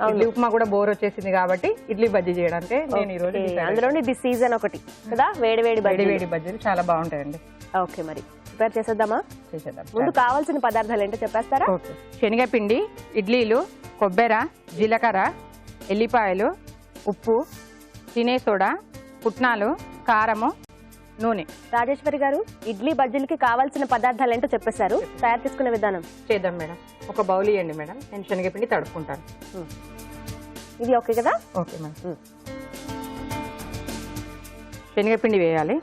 ఇడ్లీ ఉప్మా కూడా బోర్ వచ్చేసింది కాబట్టి ఇడ్లీ బజ్జీ చేయడానికి నేను ఈ రోజు అందులోని ది సీజన్ ఒకటి కదా, వేడి వేడి బజ్జీలు చాలా బాగుంటాయండి. ఓకే, మరి ప్రిపేర్ చేసేద్దామా? చేసేద్దాం. ముందు కావాల్సిన పదార్థాలు ఏంటో చెప్పేస్తారా? శనగపిండి, ఇడ్లీలు, కొబ్బెర, జీలకర్ర, ఎల్లిపాయలు, ఉప్పు, తినే సోడా, పుట్నాలు, కారము, నూనె. రాజేశ్వరి గారు, ఇడ్లీ బజ్జీలకి కావాల్సిన పదార్థాలు ఏంటో చెప్పేశారు. తయారు చేసుకునే విధానం చేద్దాం మేడం. ఒక బౌల్ ఇవ్వండి మేడం, నేను శనగపిండి తడుపుకుంటాను. ఇది ఓకే కదా? Okay madam. శనగపిండి వేయాలి.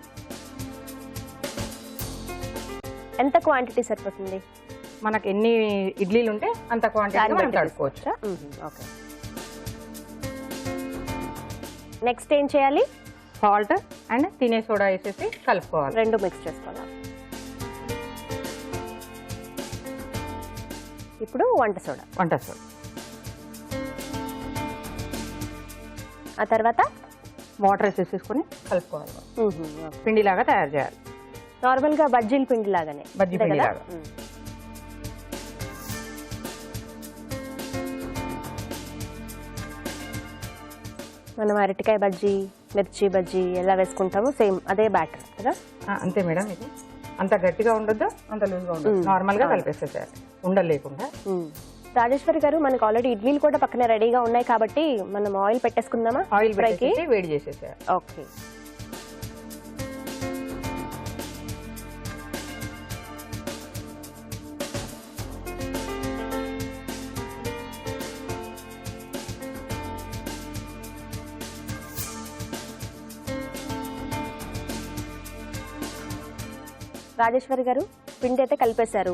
ఎంత క్వాంటిటీ సరిపోతుంది? మనకి ఎన్ని ఇడ్లీలు ఉంటే అంత క్వాంటిటీ మనం తడుపుకోవచ్చు. ఓకే. నెక్స్ట్ ఏం చేయాలి? సాల్ట్ అండ్ తినే సోడా వేసేసి కలుపుకోవాలి. రెండు మిక్స్ చేసుకోవాలి. ఇప్పుడు వంట సోడా. ఆ తర్వాత వాటర్ వేసేసుకొని కలుపుకోవాలి. పిండిలాగా తయారు చేయాలి. నార్మల్గా బజ్జీల పిండి లాగానే. బజ్జీ పిండి లాగా. మనం అరటికాయ బజ్జీ, మిర్చి బజ్జీ ఎలా వేసుకుంటామో సేమ్ అదే బ్యాటర్ కదా? అంతే మేడం. ఇది అంత గట్టిగా ఉండొద్దు, అంత లూజ్గా ఉండదు. నార్మల్ గా కలిపేసేసారు ఉండలు లేకుండా. రాజేశ్వరి గారు, మనకు ఆల్రెడీ ఇడ్లీలు కూడా పక్కన రెడీగా ఉన్నాయి కాబట్టి మనం ఆయిల్ పెట్టేసుకుందామా? ఆయిల్ పెట్టేసి వేడి చేసేసారు. ఓకే. రాజేశ్వరి గారు, పిండి అయితే కలిపేశారు,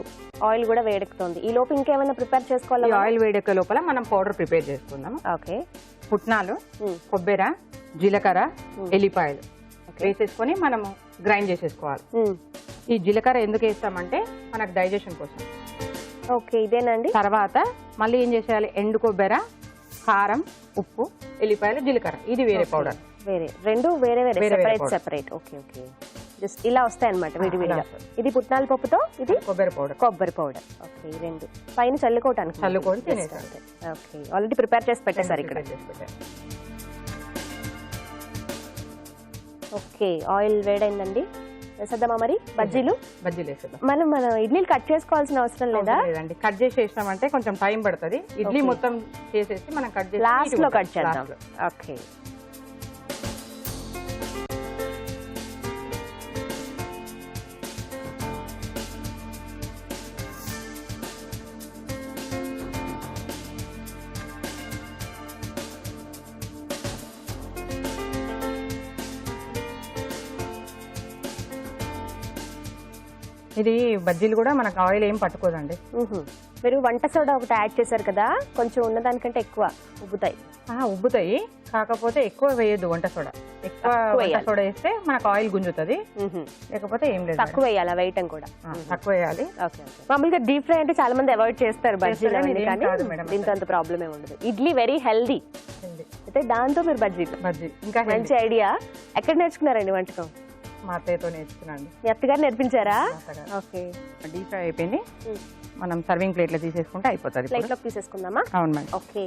ఆయిల్ కూడా వేడెక్కుతుంది. ఈ లోపు ఇంకేమైనా ప్రిపేర్ చేసుకోవాలి? ఆయిల్ వేడెక్కే లోపల మనం పౌడర్ ప్రిపేర్ చేసుకుందాం. ఓకే. పుట్నాలు, కొబ్బరి, జీలకర్ర, ఎల్లిపాయలు వేసేసుకొని మనము గ్రైండ్ చేసేసుకోవాలి. ఈ జీలకర్ర ఎందుకు వేస్తామంటే మనకు డైజెషన్ కోసం. ఓకే, ఇదేనండి. తర్వాత మళ్ళీ ఏం చేసేయాలి? ఎండు కొబ్బరి, కారం, ఉప్పు, ఎల్లిపాయలు, జీలకర్ర, ఇది వేరే పౌడర్. వేరే రెండు వేరే సెపరేట్. Okay okay. జస్ట్ ఇలా వస్తాయి అనమాట విడివిడిగా. ఇది పుట్నాల పప్పుతో, ఇది కొబ్బరి పౌడర్. ఓకే, ఈ రెండు పైన చల్లుకొని తినేసారు. ఓకే, ఆల్రెడీ ప్రిపేర్ చేసి పెట్టేసారు ఇక్కడ. Okay, oil వేడైందండి. వేసేద్దామా మరి బజ్జీలు వేసేద్దాం. మనం ఇడ్లీలు కట్ చేసుకోవాల్సిన అవసరం లేదా? కట్ చేసి వేసినామంటే కొంచెం టైం పడుతుంది. ఇడ్లీ మొత్తం చేసేసి మనం కట్ చేసి లాస్ట్ లో కట్ చేద్దాం. ఓకే. ఇది బజ్జీలు కూడా మనకు ఆయిల్ ఏం పట్టుకోదండి. మీరు వంట సోడా ఒకటి యాడ్ చేశారు కదా, కొంచెం ఉన్నదానికంటే ఎక్కువ ఉబ్బుతాయి. కాకపోతే ఎక్కువ వేయద్దు వంట సోడా. ఎక్కువ వంట సోడా వేస్తే మనకు ఆయిల్ గుంజుతుంది, లేకపోతే ఏం లేదు. తక్కువ వేయాలి, వేయటం కూడా తక్కువ వేయాలి. మామూలుగా డీప్ ఫ్రై అంటే చాలా మంది అవాయిడ్ చేస్తారు బజ్జీలు, కానీ దీంతో అంత ప్రాబ్లం ఏమి ఉండదు. ఇడ్లీ వెరీ హెల్దీ అయితే దాంతో మీరు బజ్జీ ఇంకా మంచి ఐడియా. ఎక్కడ నేర్చుకున్నారండి వంటకం? మా అత్తయ్యతో నేర్చుకున్నాను. మీ అత్తగారు నేర్పించారా? ఓకే. డీప్ ఫ్రై అయిపోయింది, మనం సర్వింగ్ ప్లేట్ లో తీసేసుకుంటే అయిపోతుంది. ప్లేట్ లో తీసేసుకుందామా? అవును మేడం. ఓకే.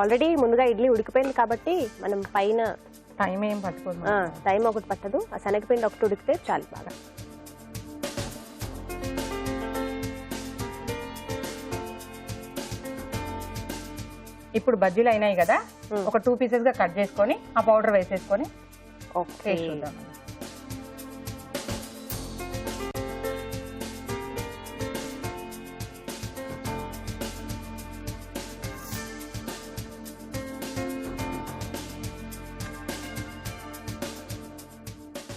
ఆల్రెడీ ముందుగా ఇడ్లీ ఉడికిపోయింది కాబట్టి మనం పైన టైం ఏం పట్టుకోదు. టైం ఒకటి పట్టదు, ఆ శనగపిండి ఒకటి ఉడికితే చాలు బాగా. ఇప్పుడు బజ్జీలు అయినాయి కదా, ఒక 2 పీసెస్ గా కట్ చేసుకొని ఆ పౌడర్ వేసేసుకొని ఓకే.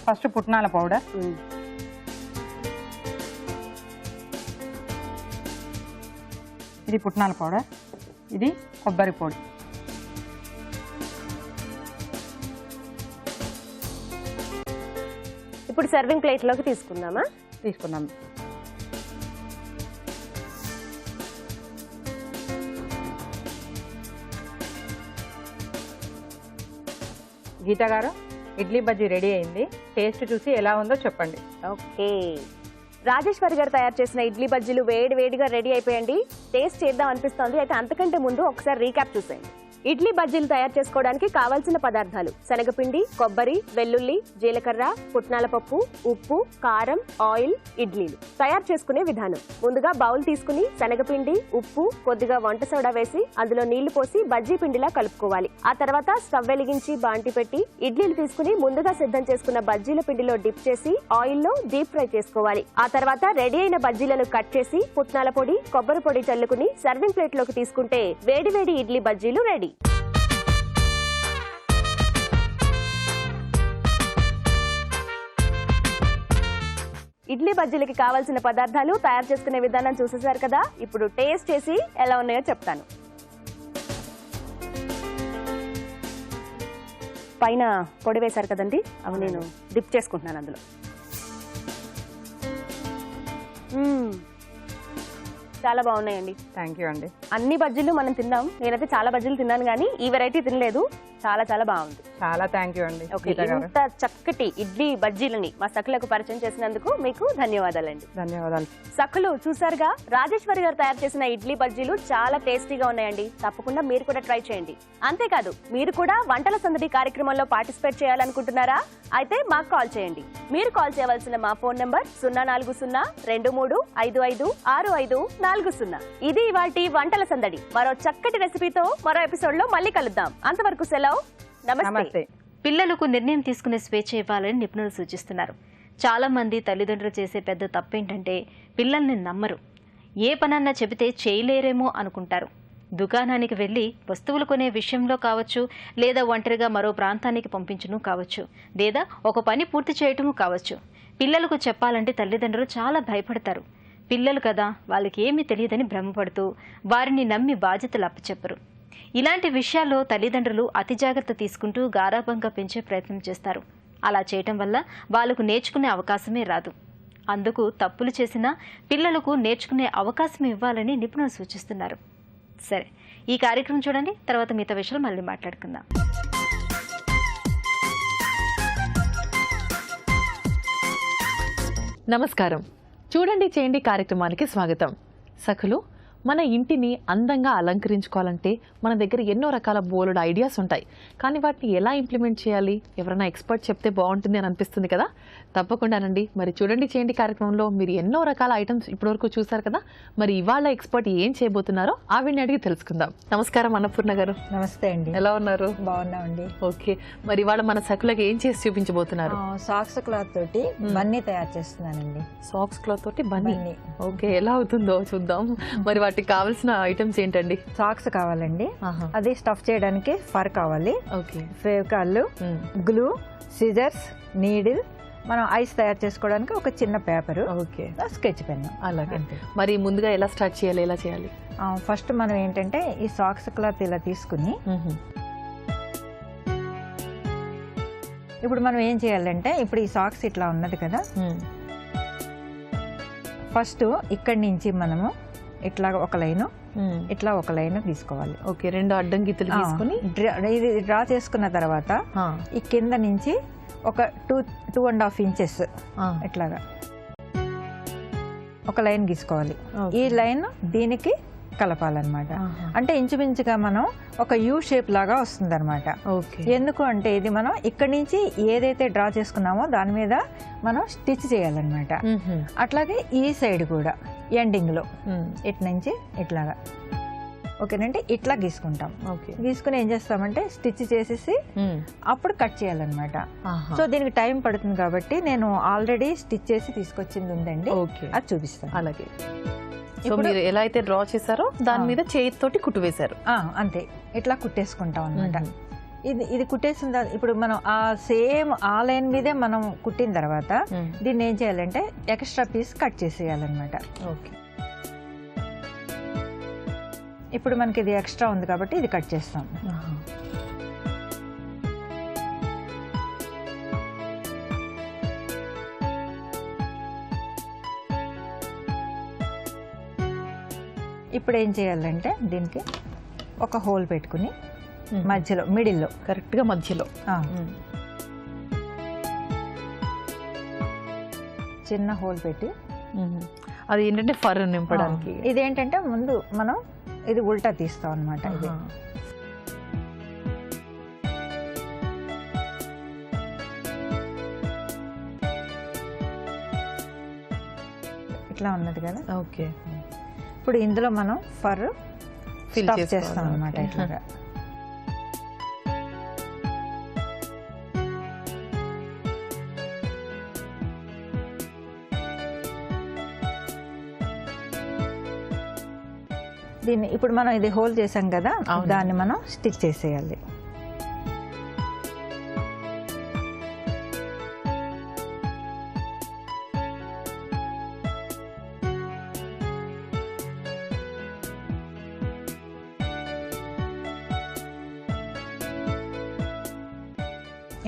ఫస్ట్ పుట్నాల పౌడర్, ఇది పుట్నాల పౌడర్, ఇది కొబ్బరి పొడి. ఇప్పుడు సర్వింగ్ ప్లేట్ లోకి తీసుకుందాం. గీత గారు, ఇడ్లీ బజ్జీ రెడీ అయింది. టేస్ట్ చూసి ఎలా ఉందో చెప్పండి. ఓకే. రాజేశ్వరి గారు తయారు చేసిన ఇడ్లీ బజ్జీలు వేడిగా రెడీ అయిపోయండి. టేస్ట్ చేద్దాం అనిపిస్తోంది. అయితే అంతకంటే ముందు ఒకసారి రీక్యాప్ చూసేయండి. ఇడ్లీ బజ్జీలు తయారు చేసుకోవడానికి కావాల్సిన పదార్థాలు: శనగపిండి, కొబ్బరి, వెల్లుల్లి, జీలకర్ర, పుట్నాల పప్పు, ఉప్పు, కారం, ఆయిల్, ఇడ్లీలు. తయారు చేసుకునే విధానం: ముందుగా బౌల్ తీసుకుని శనగపిండి, ఉప్పు, కొద్దిగా వంట సోడా వేసి అందులో నీళ్లు పోసి బజ్జీ పిండిలా కలుపుకోవాలి. ఆ తర్వాత స్టవ్ వెలిగించి బాంటి పెట్టి ఇడ్లీలు తీసుకుని ముందుగా సిద్ధం చేసుకున్న బజ్జీల పిండిలో డిప్ చేసి ఆయిల్లో డీప్ ఫ్రై చేసుకోవాలి. ఆ తర్వాత రెడీ అయిన బజ్జీలను కట్ చేసి పుట్నాల పొడి, కొబ్బరి పొడి చల్లుకుని సర్వింగ్ ప్లేట్ లోకి తీసుకుంటే వేడి ఇడ్లీ బజ్జీలు రెడీ. ఇడ్లీ బజ్జీలకి కావాల్సిన పదార్థాలు తయారు చేసుకునే విధానం చూసేశారు కదా. ఇప్పుడు టేస్ట్ చేసి ఎలా ఉన్నాయో చెప్తాను. పైన పొడి వేశారు కదండి, అవి నేను డిప్ చేసుకుంటున్నాను అందులో. చాలా బాగున్నాయండి. థ్యాంక్ యూ అండి. అన్ని బజ్జీలు మనం తిన్నాం, నేనైతే చాలా బజ్జీలు తిన్నాను కానీ ఈ వెరైటీ తినలేదు. చాలా చాలా బాగుంది. చాలా థ్యాంక్ యూ అండి. ఇంత చక్కటి ఇడ్లీ బజ్జీలని మా సఖులకు పరిచయం చేసినందుకు మీకు ధన్యవాదాలండి. ధన్యవాదాలు. సఖులు చూసారుగా, రాజేశ్వరి గారు తయారు చేసిన ఇడ్లీ బజ్జీలు చాలా టేస్టీగా ఉన్నాయండి. తప్పకుండా మీరు కూడా ట్రై చేయండి. అంతేకాదు, మీరు కూడా వంటల సందడి కార్యక్రమంలో పార్టిసిపేట్ చేయాలనుకుంటున్నారా? అయితే మాకు కాల్ చేయండి. మీరు కాల్ చేయవలసిన మా ఫోన్ నంబర్ 04023556540. ఇది ఇవాల్టి వంటల సందడి. మరో చక్కటి రెసిపీతో మరో ఎపిసోడ్ లో మళ్ళీ కలుద్దాం. అంతవరకు సెలవు. నమస్తే. పిల్లలకు నిర్ణయం తీసుకునే స్వేచ్ఛ ఇవ్వాలని నిపుణులు సూచిస్తున్నారు. చాలా మంది తల్లిదండ్రులు చేసే పెద్ద తప్పేంటంటే పిల్లల్ని నమ్మరు. ఏ పనన్నా చెబితే చేయలేరేమో అనుకుంటారు. దుకాణానికి వెళ్లి వస్తువులు కొనే విషయంలో కావచ్చు, లేదా ఒంటరిగా మరో ప్రాంతానికి పంపించను కావచ్చు, లేదా ఒక పని పూర్తి చేయటము కావచ్చు. పిల్లలకు చెప్పాలంటే తల్లిదండ్రులు చాలా భయపడతారు. పిల్లలు కదా, వాళ్ళకి ఏమీ తెలియదని భ్రమపడుతూ వారిని నమ్మి బాధ్యతలు అప్పచెప్పరు. ఇలాంటి విషయాల్లో తల్లిదండ్రులు అతి జాగ్రత్త తీసుకుంటూ గారాబంగా పెంచే ప్రయత్నం చేస్తారు. అలా చేయటం వల్ల వాళ్ళకు నేర్చుకునే అవకాశమే రాదు. అందుకు తప్పులు చేసినా పిల్లలకు నేర్చుకునే అవకాశం ఇవ్వాలని నిపుణులు సూచిస్తున్నారు. సరే, ఈ కార్యక్రమం చూడండి. తర్వాత మిగతా విషయాలు మళ్ళీ మాట్లాడుకుందాం. నమస్కారం. చూడండి చేయండి కార్యక్రమానికి స్వాగతం. సఖులు, మన ఇంటిని అందంగా అలంకరించుకోవాలంటే మన దగ్గర ఎన్నో రకాల బోలెడు ఐడియాస్ ఉంటాయి. కానీ వాటిని ఎలా ఇంప్లిమెంట్ చేయాలి, ఎవరైనా ఎక్స్పర్ట్ చెప్తే బాగుంటుంది అని అనిపిస్తుంది కదా. తప్పకుండానండి. మరి చూడండి చేయండి కార్యక్రమంలో మీరు ఎన్నో రకాల ఐటమ్స్ ఇప్పటివరకు చూసారు కదా. మరి ఇవాళ ఎక్స్పర్ట్ ఏం చేయబోతున్నారో ఆవిడని అడిగి తెలుసుకుందాం. నమస్కారం అన్నపూర్ణ గారు. నమస్తే అండి. ఎలా ఉన్నారు? బాగున్నామండి. ఓకే, మరి ఇవాళ మన సఖులకు ఏం చేసి చూపించబోతున్నారు? సాక్స్ క్లాత్ తోటి బన్నీ తయారు చేస్తున్నానండి. సాక్స్ క్లాత్ తోటి బన్నీ. ఓకే, ఎలా అవుతుందో చూద్దాం. మరి వాటికి కావాల్సిన ఐటమ్స్ ఏంటండి? సాక్స్ కావాలండి, అది స్టఫ్ చేయడానికి ఫర్ కావాలి, ఓకే, ఫేవికాల్, గ్లూ, సిజర్స్, నీడిల్, మనం ఐస్ తయారు చేసుకోవడానికి ఒక చిన్న పేపర్, ఓకే, స్కెచ్ పెన్. అలాగే. మరి ముందుగా ఎలా స్టార్ట్ చేయాలి, ఎలా చేయాలి? ఫస్ట్ మనం ఏంటంటే ఈ సాక్స్ క్లాత్ ఇలా తీసుకుని ఇప్పుడు మనం ఏం చేయాలంటే, ఇప్పుడు ఈ సాక్స్ ఇట్లా ఉన్నది కదా, ఫస్ట్ ఇక్కడి నుంచి మనము ఇట్లా ఒక లైను, ఇట్లా ఒక లైన్ తీసుకోవాలి. ఓకే, రెండు అడ్డం గీతలు తీసుకుని ఇది డ్రా చేసుకున్న తర్వాత ఈ కింద నుంచి ఒక 2.5 ఇంచెస్ ఇట్లాగా ఒక లైన్ గీసుకోవాలి. ఈ లైన్ దీనికి కలపాలన్నమాట. అంటే ఇంచుమించుగా మనం ఒక యూ షేప్ లాగా వస్తుంది అనమాట. ఎందుకు అంటే ఇది మనం ఇక్కడి నుంచి ఏదైతే డ్రా చేసుకున్నామో దాని మీద మనం స్టిచ్ చేయాలన్నమాట. అట్లాగే ఈ సైడ్ కూడా ఎండింగ్ లో ఇటు నుంచి ఇట్లాగా, ఓకేనంటే ఇట్లా గీసుకుంటాం. గీసుకుని ఏం చేస్తామంటే స్టిచ్ చేసేసి అప్పుడు కట్ చేయాలన్నమాట. సో దీనికి టైం పడుతుంది కాబట్టి నేను ఆల్రెడీ స్టిచ్ చేసి తీసుకొచ్చింది ఉందండి, అది చూపిస్తాను. అలాగే. సో మీరు ఎలా అయితే డ్రా చేశారో దాని మీద చేతితోటి కుట్టు వేశారు. అంతే, ఇట్లా కుట్టేసుకుంటాం అనమాట. ఇది కుట్టేసిన ఇప్పుడు మనం ఆ సేమ్ ఆ లైన్ మీదే మనం కుట్టిన తర్వాత దీన్ని ఏం చేయాలంటే ఎక్స్ట్రా పీస్ కట్ చేసేయాలన్నమాట. ఓకే, ఇప్పుడు మనకి ఇది ఎక్స్ట్రా ఉంది కాబట్టి ఇది కట్ చేస్తాం. ఇప్పుడు ఏం చేయాలంటే దీనికి ఒక హోల్ పెట్టుకుని మధ్యలో మిడిల్లో, కరెక్ట్గా మధ్యలో చిన్న హోల్ పెట్టి, అది ఏంటంటే ఫర్ నింపడానికి. ఇదేంటంటే ముందు మనం ఇది ఉల్టా తీస్తాం అనమాట. ఇది ఇట్లా ఉన్నది కదా. ఓకే, ఇప్పుడు ఇందులో మనం ఫర్ ఫిల్ చేస్తాం అనమాట. ఇట్లాగా దీన్ని ఇప్పుడు మనం ఇది హోల్ చేసాం కదా, దాన్ని మనం స్టిచ్ చేసేయాలి.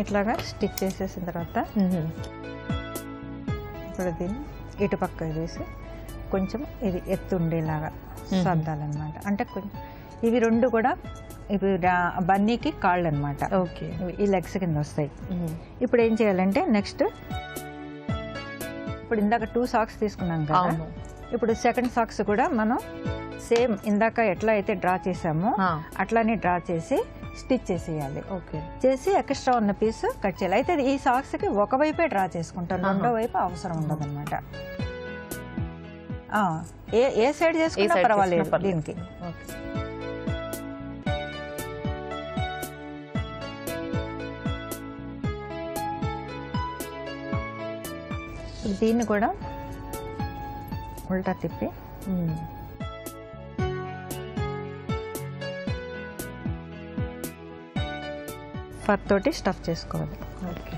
ఇట్లాగా స్టిచ్ చేసేసిన తర్వాత ఇప్పుడు దీన్ని ఇటు పక్క వేసి కొంచెం ఇది ఎత్తు ఉండేలాగా సర్దాలన్నమాట. అంటే కొంచెం ఇవి రెండు కూడా ఇవి బన్నీకి కాళ్ళు అనమాట. ఓకే, ఈ లెగ్స్ కింద వస్తాయి. ఇప్పుడు ఏం చేయాలంటే నెక్స్ట్ ఇప్పుడు ఇందాక 2 సాక్స్ తీసుకున్నాం కదా, ఇప్పుడు సెకండ్ సాక్స్ కూడా మనం సేమ్ ఇందాక ఎట్లా అయితే డ్రా చేసామో అట్లానే డ్రా చేసి స్టిచ్ చేసేయాలి. ఓకే, చేసి చేసి ఎక్స్ట్రా ఉన్న పీస్ కట్ చేయాలి. అయితే ఈ సాక్స్కి ఒకవైపే డ్రా చేసుకుంటాం, రెండో వైపు అవసరం ఉండదు అనమాట. ఏ సైడ్ చేసుకున్నా పర్వాలేదు దీనికి. దీన్ని కూడా ఉల్టా తిప్పి ఫర్ తోటి స్టఫ్ చేసుకోవాలి. ఓకే,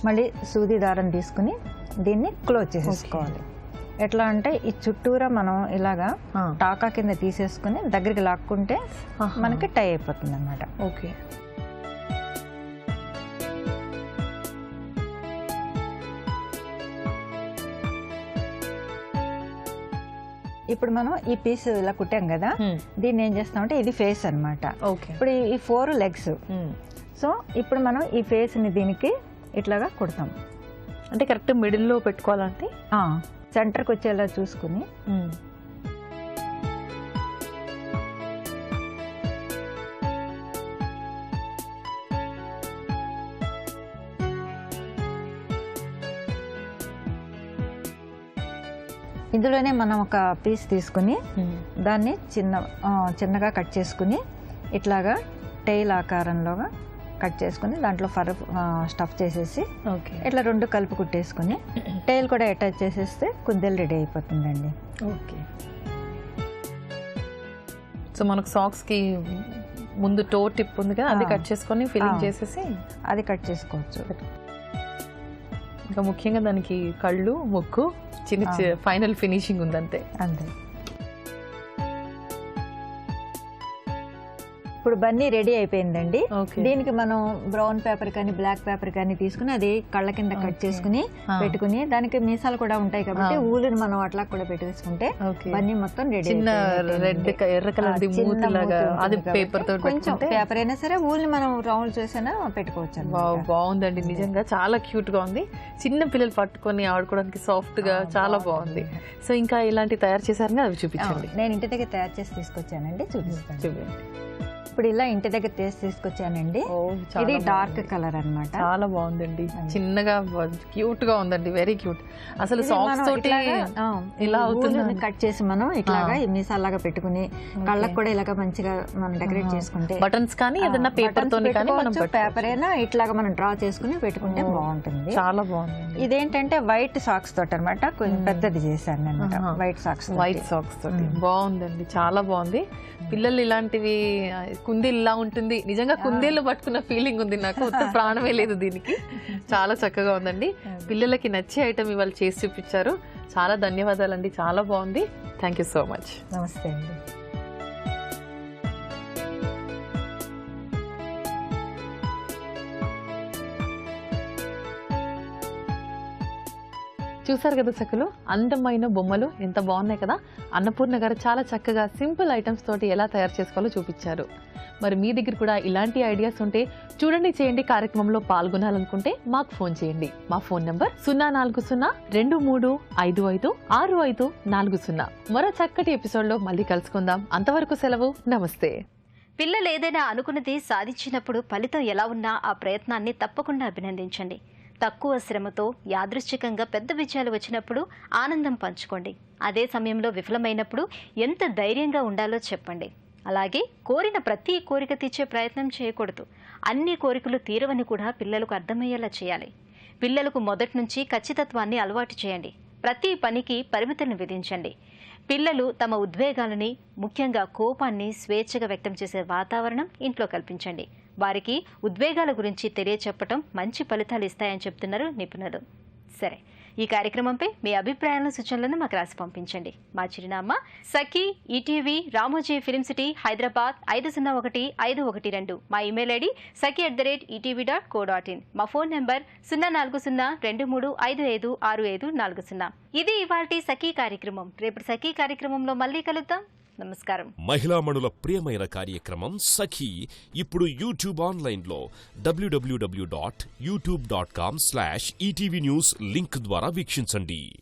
మళ్ళీ సూది దారం తీసుకుని దీన్ని క్లోజ్ చేసేసుకోవాలి. ఎట్లా అంటే ఈ చుట్టూరా మనం ఇలాగా టాకా కింద తీసేసుకుని దగ్గరికి లాక్కుంటే మనకి టై అయిపోతుంది అన్నమాట. ఓకే, ఇప్పుడు మనం ఈ పీస్ ఇలా కుట్టాం కదా, దీన్ని ఏం చేస్తామంటే ఇది ఫేస్ అన్నమాట. ఓకే, ఇప్పుడు ఈ 4 లెగ్స్. సో ఇప్పుడు మనం ఈ ఫేస్ని దీనికి ఇట్లాగా కుడతాం. అంటే కరెక్ట్ మిడిల్లో పెట్టుకోవాలంటే సెంటర్కి వచ్చేలా చూసుకుని ఇందులోనే మనం ఒక పీస్ తీసుకుని దాన్ని చిన్నగా కట్ చేసుకుని ఇట్లాగా టైల్ ఆకారంలోగా కట్ చేసుకుని దాంట్లో స్టఫ్ చేసేసి ఇట్లా 2 కలిపి కుట్టేసుకుని టైల్ కూడా అటాచ్ చేసేస్తే కుందేలు రెడీ అయిపోతుందండి. ఓకే, సో మనకు సాక్స్కి ముందు టో టిప్ ఉంది కదా, అది కట్ చేసుకొని ఫిల్లింగ్ చేసేసి అది కట్ చేసుకోవచ్చు. ఇంకా ముఖ్యంగా దానికి కళ్ళు, ముక్కు, చిన్న ఫైనల్ ఫినిషింగ్ ఉంది అంతే. అంతే. ఇప్పుడు బన్నీ రెడీ అయిపోయిందండి. దీనికి మనం బ్రౌన్ పేపర్ కానీ బ్లాక్ పేపర్ కానీ తీసుకుని అది కళ్ళ కింద కట్ చేసుకుని పెట్టుకుని దానికి మీసాలు కూడా ఉంటాయి కాబట్టి ఊలుని మనం అట్లా కూడా పెట్టేసుకుంటే బన్నీ మొత్తం రెడీ. చిన్న రెడ్ ఎర్ర కలర్ అది పేపర్ తో కొంచెం పేపర్ అయినా సరే ఊల్ని మనం రౌండ్ చేసినా పెట్టుకోవచ్చు. బాగుందండి, నిజంగా చాలా క్యూట్ గా ఉంది. చిన్న పిల్లలు పట్టుకొని ఆడుకోవడానికి సాఫ్ట్ గా చాలా బాగుంది. సో ఇంకా ఇలాంటి తయారు చేశారు అవి చూపించండి. నేను ఇంటి దగ్గర తయారు చేసి తీసుకొచ్చానండి, చూపిస్తాను. చూడండి, ఇప్పుడు ఇలా ఇంటి దగ్గర తీసుకొచ్చానండి. ఇది డార్క్ కలర్ అన్నమాట. చాలా బాగుందండి, చిన్నగా క్యూట్ గా ఉందండి, వెరీ క్యూట్. అసలు సాక్స్ తోటి ఇలా అవుతుంది. కట్ చేసి మనం ఇట్లాగా మీసాలాగా పెట్టుకుని కళ్ళకు కూడా ఇలాగా మంచిగా మనం డెకరేట్ చేసుకుంటే బటన్స్ కానీ ఏదైనా పేపర్ తో పేపర్ అయినా ఇట్లాగా మనం డ్రా చేసుకుని పెట్టుకుంటే బాగుంటుంది. చాలా బాగుంది. ఇదేంటంటే వైట్ సాక్స్ తోటి అనమాట, కొంచెం పెద్దది చేశాను అనమాట. వైట్ సాక్స్ తోటి బాగుందండి, చాలా బాగుంది. పిల్లలు ఇలాంటివి కుందేలు ఇలా ఉంటుంది, నిజంగా కుందేళ్ళు పట్టుకున్న ఫీలింగ్ ఉంది నాకు, ప్రాణమే లేదు దీనికి. చాలా చక్కగా ఉందండి. పిల్లలకి నచ్చే ఐటమ్ ఇవాళ చేసి చూపించారు. చాలా ధన్యవాదాలండి, చాలా బాగుంది. Thank you so much. నమస్తే అండి. చూసారు కదా సకులు, అందమైన బొమ్మలు ఎంత బాగున్నాయి కదా. అన్నపూర్ణ గారు చాలా చక్కగా సింపుల్ ఐటమ్స్ తోటి ఎలా తయారు చేసుకోవాలో చూపించారు. మరి మీ దగ్గర కూడా ఇలాంటి ఐడియాస్ ఉంటే చూడండి చేయండి కార్యక్రమంలో పాల్గొనాలనుకుంటే మాకు ఫోన్ చేయండి. మా ఫోన్ నంబర్ 04023556540. మరో చక్కటి ఎపిసోడ్ లో మళ్ళీ కలుసుకుందాం. అంతవరకు సెలవు, నమస్తే. పిల్లలు ఏదైనా అనుకున్నది సాధించినప్పుడు ఫలితం ఎలా ఉన్నా ఆ ప్రయత్నాన్ని తప్పకుండా అభినందించండి. తక్కువ శ్రమతో యాదృశ్చికంగా పెద్ద విజయాలు వచ్చినప్పుడు ఆనందం పంచుకోండి. అదే సమయంలో విఫలమైనప్పుడు ఎంత ధైర్యంగా ఉండాలో చెప్పండి. అలాగే కోరిన ప్రతి కోరిక తీర్చే ప్రయత్నం చేయకూడదు. అన్ని కోరికలు తీరవని కూడా పిల్లలకు అర్థమయ్యేలా చేయాలి. పిల్లలకు మొదటి నుంచి ఖచ్చితత్వాన్ని అలవాటు చేయండి. ప్రతి పనికి పరిమితులను విధించండి. పిల్లలు తమ ఉద్వేగాలని, ముఖ్యంగా కోపాన్ని స్వేచ్ఛగా వ్యక్తం చేసే వాతావరణం ఇంట్లో కల్పించండి. వారికి ఉద్వేగాల గురించి తెలియచెప్పటం మంచి ఫలితాలు ఇస్తాయని చెప్తున్నారు నిపుణులు. సరే, ఈ కార్యక్రమంపై మీ అభిప్రాయాలను సూచనలను మాకు రాసి పంపించండి. మా చిరునామా Sakhi ETV Ramoji film city Hyderabad 501512. మా ఇమెయిల్ ఐడి saki@etv.co.in. మా ఫోన్ నంబర్ 040223556540. ఇది ఇవాల్టి సఖీ కార్యక్రమం. రేపు సఖీ కార్యక్రమంలో మళ్ళీ కలుద్దాం. నమస్కారం. మహిళామణుల ప్రియమైన కార్యక్రమం సఖీ ఇప్పుడు యూట్యూబ్ ఆన్లైన్లో www.youtube.com/etv news లింక్ ద్వారా వీక్షించండి.